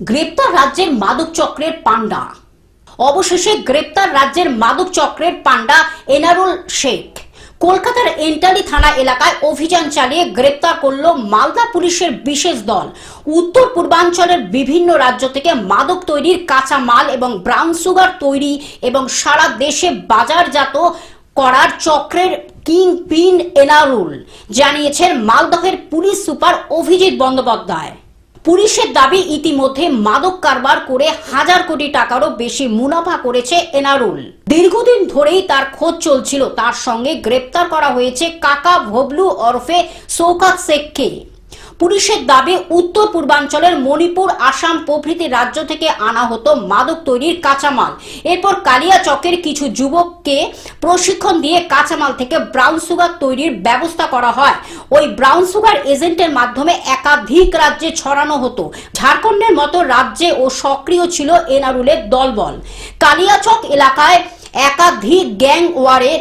গ্রেপ্তার রাজ্যের মাদক চক্রের পান্ডা। অবশেষে গ্রেপ্তার রাজ্যের মাদক চক্রের পান্ডা এনারুল শেখ। কলকাতার এন্টালি থানা এলাকায় অভিযান চালিয়ে গ্রেপ্তার করল মালদা পুলিশের বিশেষ দল। উত্তর পূর্বাঞ্চলের বিভিন্ন রাজ্য থেকে মাদক তৈরির কাঁচা মাল এবং ব্রাউন সুগার তৈরি এবং সারা দেশে বাজারজাত করার চক্রের কিং পিন এনারুল, জানিয়েছেন মালদহের পুলিশ সুপার অভিজিৎ বন্দ্যোপাধ্যায়। পুলিশের দাবি, ইতিমধ্যে মাদক কারবার করে 1000 কোটি টাকারও বেশি মুনাফা করেছে এনারুল। দীর্ঘদিন ধরেই তার খোঁজ চলছিল। তার সঙ্গে গ্রেপ্তার করা হয়েছে কাকা ভবলু ওরফে শওকত শেখকে। পুলিশের দাবি, উত্তর পূর্বাঞ্চলের মণিপুর, আসাম প্রভৃতি রাজ্য থেকে আনা হতো মাদক তৈরির কাঁচামাল। এরপর কালিয়াচকের কিছু যুবককে প্রশিক্ষণ দিয়ে কাঁচামাল থেকে ব্রাউন সুগার তৈরির ব্যবস্থা করা হয়। ওই ব্রাউন সুগার এজেন্টের মাধ্যমে একাধিক রাজ্যে ছড়ানো হতো। ঝাড়খণ্ডের মতো রাজ্যে ও সক্রিয় ছিল এনারুলের দলবল। কালিয়াচক এলাকায় একাধিক গ্যাং ওয়ারে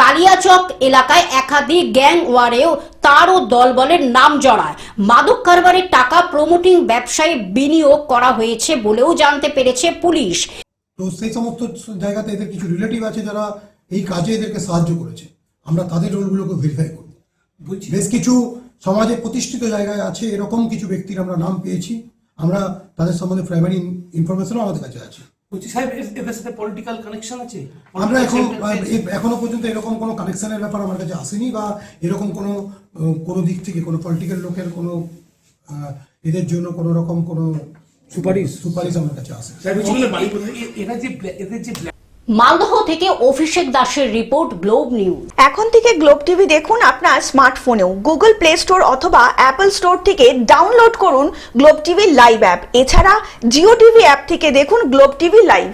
কালিয়াচক এলাকায় একাধিক গ্যাং ওয়ারেও তারও দলবলের নাম জড়ায়। মাদক কারবারের টাকা প্রমোটিং ব্যবসায় বিনিয়োগ করা হয়েছে বলেও জানতে পেরেছে পুলিশ। তো সেই সমস্ত জায়গাতে এদের কিছু রিলেটিভ আছে যারা এই কাজে এদেরকে সাহায্য করেছে। আমরা তাদের রোলগুলোকে ভেরিফাই করব। বেশ কিছু সমাজে প্রতিষ্ঠিত জায়গায় আছে এরকম কিছু ব্যক্তির আমরা নাম পেয়েছি। আমরা তাদের সম্বন্ধে প্রাইমারি ইনফরমেশনও আমাদের কাছে আছে। আমরা এখনো পর্যন্ত এরকম কোনো কানেকশনের ব্যাপার আমার কাছে আসেনি, বা এরকম কোনো দিক থেকে কোনো পলিটিক্যাল লোকের কোনো এদের জন্য কোনো রকম কোনো সুপারিশ আমার কাছে আসে। মালদহ থেকে অভিষেক দাসের রিপোর্ট, গ্লোব নিউজ। এখন থেকে গ্লোব টিভি দেখুন আপনার স্মার্টফোনেও। গুগল প্লে স্টোর অথবা অ্যাপল স্টোর থেকে ডাউনলোড করুন গ্লোব টিভি লাইভ অ্যাপ। এছাড়া জিও টিভি অ্যাপ থেকে দেখুন গ্লোব টিভি লাইভ।